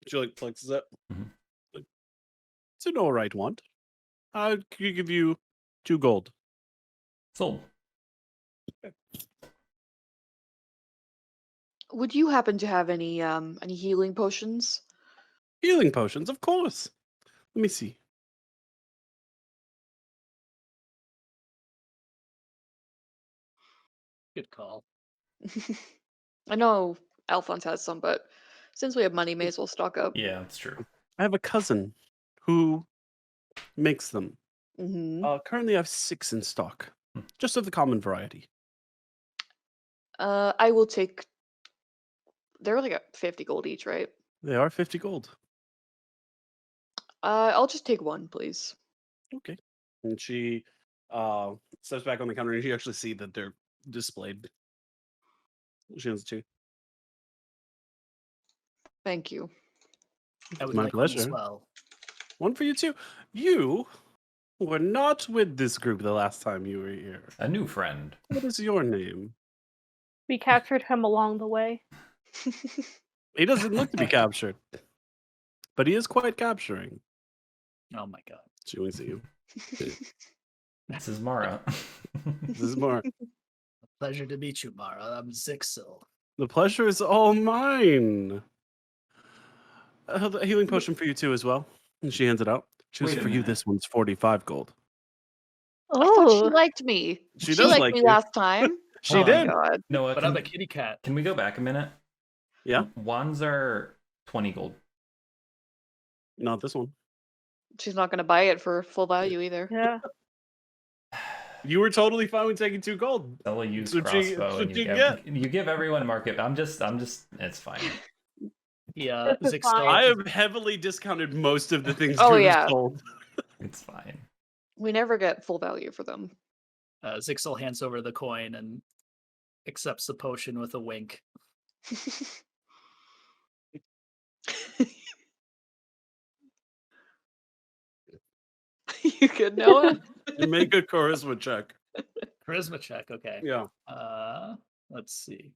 She like flexes it. Mhm. It's an alright wand. I could give you 2 gold. Sold. Would you happen to have any healing potions? Healing potions, of course. Let me see. Good call. I know Alfonz has some, but since we have money, may as well stock up. Yeah, that's true. I have a cousin who makes them. Mm-hmm. Currently, I have 6 in stock, just of the common variety. I will take. They're like at 50 gold each, right? They are 50 gold. I'll just take one, please. Okay. And she steps back on the counter, and you actually see that they're displayed. She has 2. Thank you. I would My like one as pleasure. well. One for you too. You were not with this group the last time you were here. A new friend. What is your name? We captured him along the way. He doesn't look to be captured, but he is quite capturing. Oh my god. She winks at you. This is Mara. This is more. Pleasure to meet you, Mara. I'm Zhixil. The pleasure is all mine. A healing potion for you too, as well. And she hands it out. She goes, Wait a for you, minute. this one's 45 gold. I thought she Oh, liked me. She She does liked like me you. last time. She Oh my did. God. Noah, But I'm a kitty cat. can we go back a minute? Yeah, Wands are 20 gold. not this one. She's not going to buy it for full value either. yeah. You were totally fine with taking 2 gold. Sell a used That's what you- crossbow that's and what you you give, you give everyone market. I'm just, it's fine. Yeah, This is Zhixil. fine. I have heavily discounted most of the things Oh, Drew yeah. has sold. It's fine. We never get full value for them. Zhixil hands over the coin and accepts the potion with a wink. You good, Noah? Make a charisma check. Charisma check, okay. Yeah. Let's see.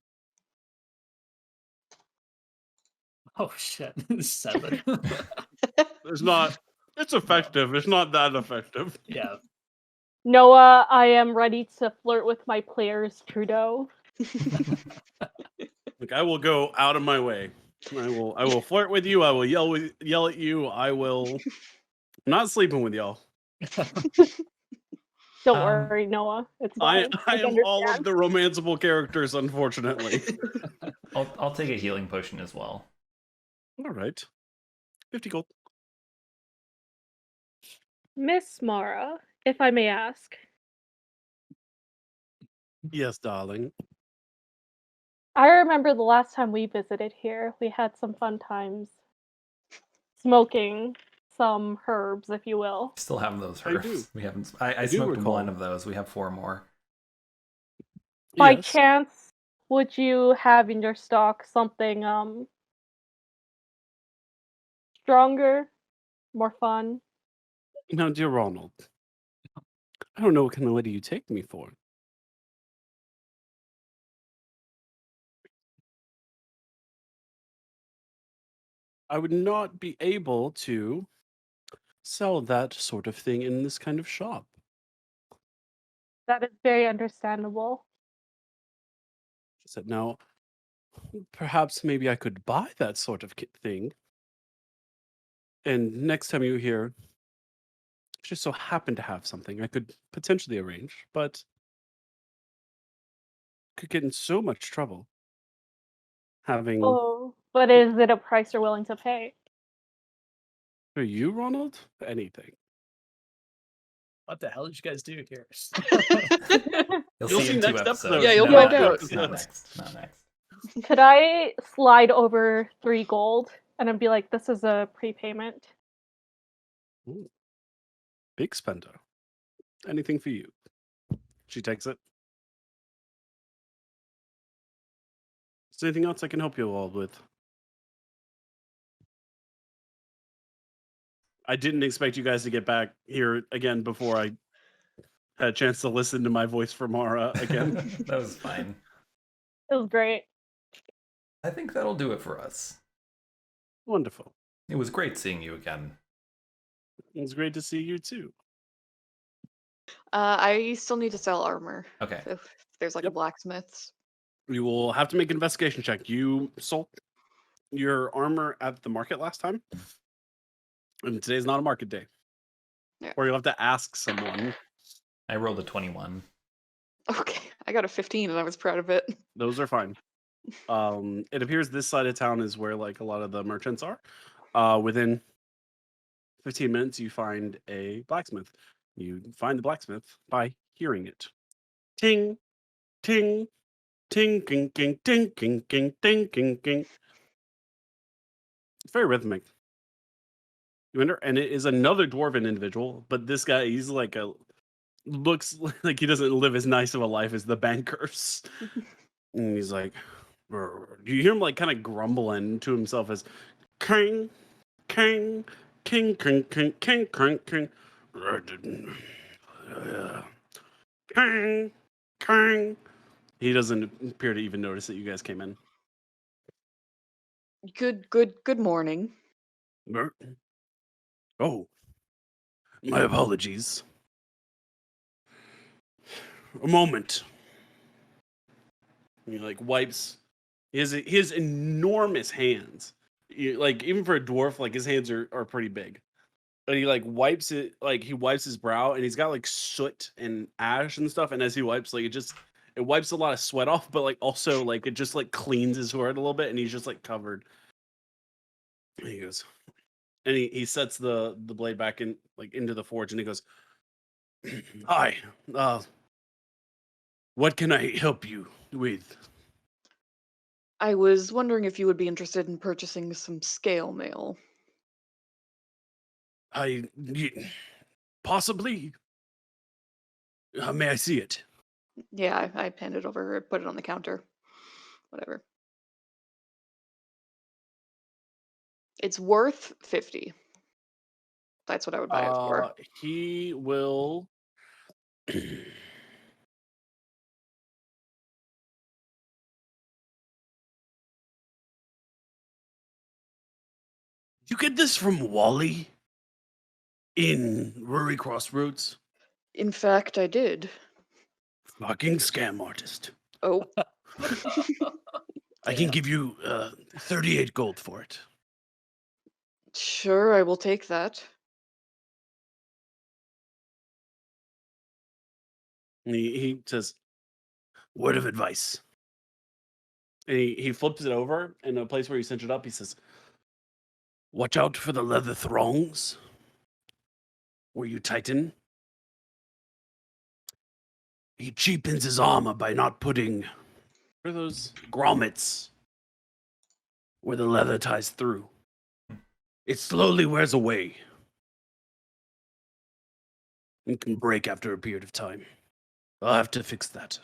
Oh shit, 7. It's not. It's effective. It's not that effective. Yeah. Noah, I am ready to flirt with my players, Trudeau. Like I will go out of my way. I will flirt with you. I will yell at you. I will. I'm not sleeping with y'all. Don't Um, worry, Noah. It's I fine. I am all of understand. the romanceable characters, unfortunately. I'll take a healing potion as well. All right, 50 gold. Miss Mara, if I may ask, Yes, darling. I remember the last time we visited here, we had some fun times smoking some herbs, if you will. Still have those I herbs. do. We haven't. I do smoked recall. one of those. We have 4 more. By Yes. chance, would you have in your stock something stronger, more fun? Now, dear Ronald, I don't know what kind of lady you take me for. I would not be able to sell that sort of thing in this kind of shop. That is very understandable. She said, now, perhaps maybe I could buy that sort of thing. And next time you're here, just so happen to have something I could potentially arrange, but could get in so much trouble having Oh, but is it a price you're willing to pay? for you, Ronald, anything. What the hell did you guys do here? You'll You'll see see in 2 next episodes. episode. Yeah, you'll No, find not out. next, not Yes. next. Not next. Could I slide over 3 gold and then be like, this is a prepayment? Ooh, big spender. Anything for you. She takes it. Is there anything else I can help you all with? I didn't expect you guys to get back here again before I had a chance to listen to my voice for Mara again. That was fine. It was great. I think that'll do it for us. Wonderful. It was great seeing you again. It was great to see you too. I still need to sell armor. Okay. So if there's like a Yep. blacksmith's. You will have to make an investigation check. You sold your armor at the market last time, and today's not a market day. Yeah. Or you'll have to ask someone. I rolled a 21. Okay, I got a 15 and I was proud of it. Those are fine. It appears this side of town is where like a lot of the merchants are. Within 15 minutes, you find a blacksmith. You find the blacksmith by hearing it. Ting, ting, ting, king, king, ting, king, king, ting, king, king. It's very rhythmic. You enter, and it is another dwarven individual, but this guy, he's like looks like he doesn't live as nice of a life as the bankers. And he's like, you hear him like kind of grumbling to himself as king, king, king, king, king, king, king, king, king, king. He doesn't appear to even notice that you guys came in. Good morning. Oh, my apologies. A moment. He like wipes his enormous hands. Like even for a dwarf, like his hands are pretty big. But he like wipes it, like he wipes his brow, and he's got like soot and ash and stuff. And as he wipes, like it wipes a lot of sweat off, but like also like it just like cleans his sword a little bit, and he's just like covered. And he goes, and he sets the blade back in like into the forge, and he goes, "Hi, what can I help you with?" I was wondering if you would be interested in purchasing some scale mail. Possibly. May I see it? Yeah, I handed over, put it on the counter. Whatever. It's worth 50. That's what I would buy it for. He will. You get this from Wally in Rurry Crossroads? In fact, I did. Fucking scam artist. Oh. I can Damn. give you 38 gold for it. Sure, I will take that. And he says, word of advice. And he flips it over in a place where he cinch it up. He says, watch out for the leather thongs where you tighten. He cheapens his armor by not putting what are those grommets where the leather ties through. It slowly wears away and can break after a period of time. I'll have to fix that.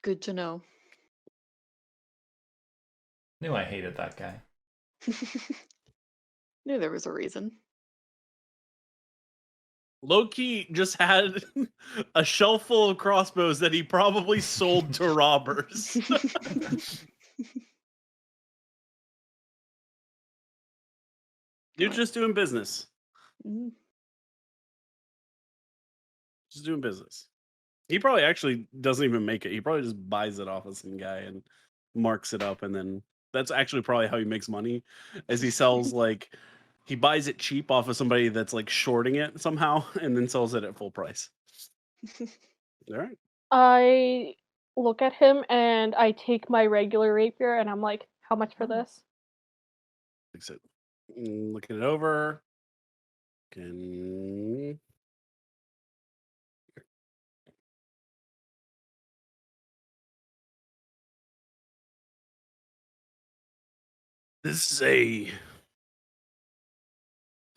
Good to know. Knew I hated that guy. Knew there was a reason. Loki just had a shelf full of crossbows that he probably sold to robbers. You're just doing business. Mm. Just doing business. He probably actually doesn't even make it. He probably just buys it off of some guy and marks it up, and then that's actually probably how he makes money, as he sells like he buys it cheap off of somebody that's like shorting it somehow, and then sells it at full price. All right. I look at him and I take my regular rapier and I'm like, how much for this? Fix it. Looking it over. Can this is a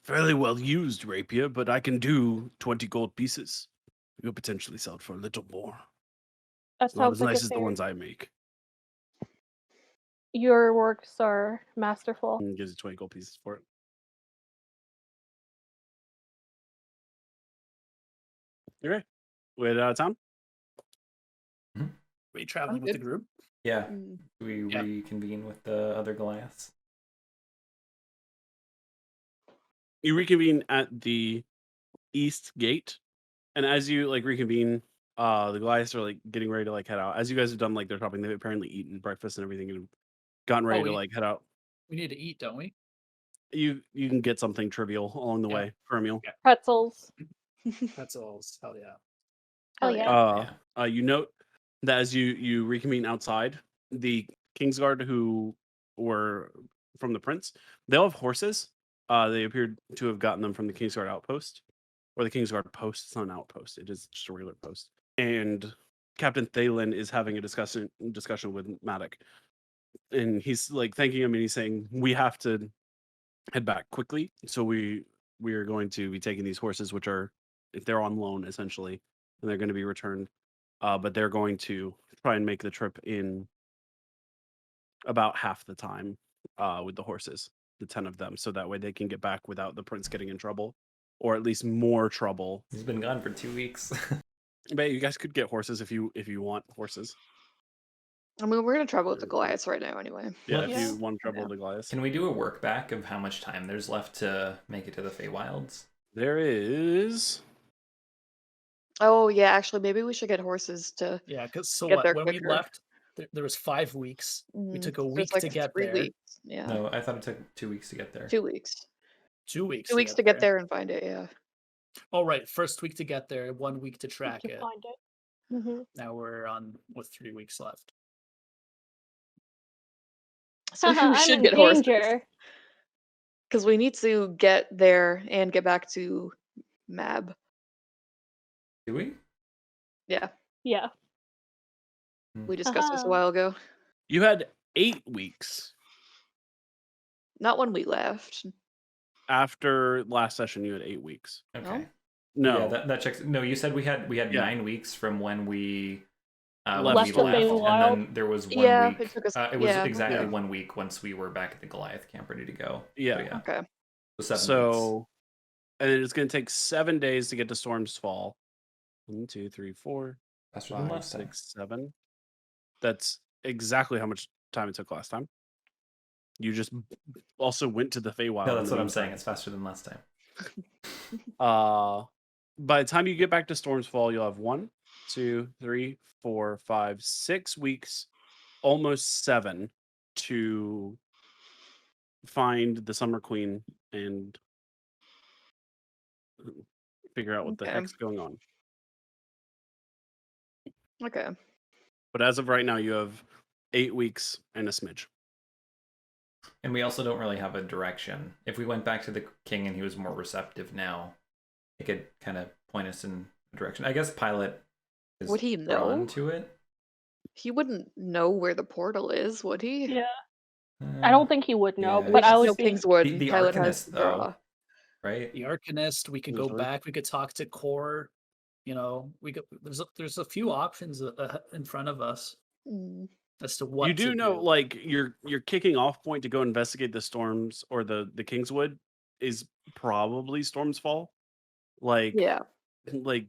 fairly well used rapier, but I can do 20 gold pieces. You could potentially sell it for a little more. That It's not sounds as like nice a as the fair. ones I make. Your works are masterful. And gives you 20 gold pieces for it. You're right. We headed out of town? Are you traveling with the good. group? Yeah. Mm. Do we Yeah. reconvene with the other Goliaths? You reconvene at the east gate, and as you like reconvene, the Goliaths are like getting ready to like head out. As you guys have done like their shopping, they've apparently eaten breakfast and everything and gotten ready to we- like head out. We need to eat, don't we? You can get something trivial along the Yeah. way for a meal. Pretzels. That's all. Hell yeah. Hell Oh, yeah. Yeah. You note that as you reconvene outside, the Kingsguard who were from the prince, they all have horses. They appeared to have gotten them from the Kingsguard outpost, or the Kingsguard post. It's not an outpost; it is just a regular post. And Captain Thalen is having a discussion with Maddox, and he's like thanking him, and he's saying, "We have to head back quickly, so we are going to be taking these horses, which are if they're on loan essentially, and they're going to be returned. But they're going to try and make the trip in about half the time with the horses, the 10 of them, so that way they can get back without the prince getting in trouble, or at least more trouble. He's been gone for 2 weeks. But you guys could get horses if you want horses. I mean, we're gonna travel with the Goliaths right now anyway. Yeah, Let's- if you want to trouble Yeah. the Goliaths. Can we do a work back of how much time there's left to make it to the Feywilds? There is. Oh yeah, actually, maybe we should get horses to Yeah, because so get what? there When quicker. we left, there was 5 weeks. We took a There's week like to get 3 there. weeks. Yeah, No, I thought it took 2 weeks to get there. 2 weeks. 2 weeks. 2 weeks to get there and find it. Yeah. Oh right, first week to get there, 1 week to track To it. find it. Mm-hmm. Now we're on with 3 weeks left. So maybe we I'm should in get horses danger. because we need to get there and get back to Mab. Do we? Yeah, Yeah. we discussed this a Uh-huh. while ago. You had 8 weeks Not when we left. after last session. You had 8 weeks. Okay. No, Yeah, that checks. No, you said we had Yeah. 9 weeks from when we Left left, the and Feywild. then there was 1 Yeah, week. it took us- It was yeah. exactly Yeah. 1 week once we were back at the Goliath camp, ready to go. Yeah. So, yeah. Okay. So 7 weeks. So, and it's going to take 7 days to get to Storm's Fall. 1, 2, 3, 4, Faster than 5, last time. 6, 7. That's exactly how much time it took last time. You just also went to the Feywild. No, in that's the what I'm saying. meantime. It's faster than last time. By the time you get back to Storm's Fall, you'll have 1, 2, 3, 4, 5, 6 weeks, almost 7, to find the Summer Queen and figure out what the Okay. heck's going on. Okay. But as of right now, you have 8 weeks and a smidge. And we also don't really have a direction. If we went back to the king and he was more receptive now, it could kind of point us in a direction. I guess Pilot is Would he drawn know? to it. He wouldn't know where the portal is, would he? Yeah. I don't think he would know, Yeah. but I No would be. Kingswood. The Pilot has Arcanist, to draw. though, right? The Arcanist, we could go Usually. back, we could talk to Core. You know, there's a few options in front of us Mm. as to what You do to know, do. like your kicking off point to go investigate the storms or the Kingswood is probably Storm's Fall. Like, Yeah. like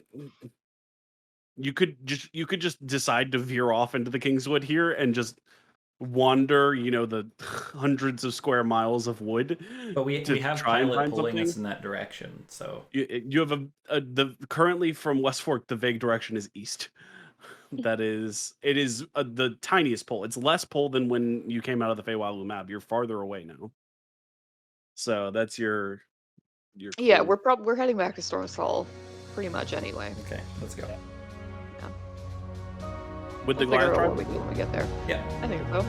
you could just decide to veer off into the Kingswood here and just wander, the hundreds of square miles of wood. But we to have try and Pilot find pulling us something. in that direction, so You have the currently from West Fork, the vague direction is east. It is the tiniest pull. It's less pull than when you came out of the Feywild map. You're farther away now. So that's your Yeah, clue. we're heading back to Storm's Fall pretty much anyway. okay, let's go. with the We'll figure Goliath out Tribe. what we do when we get there. Yeah. I think so.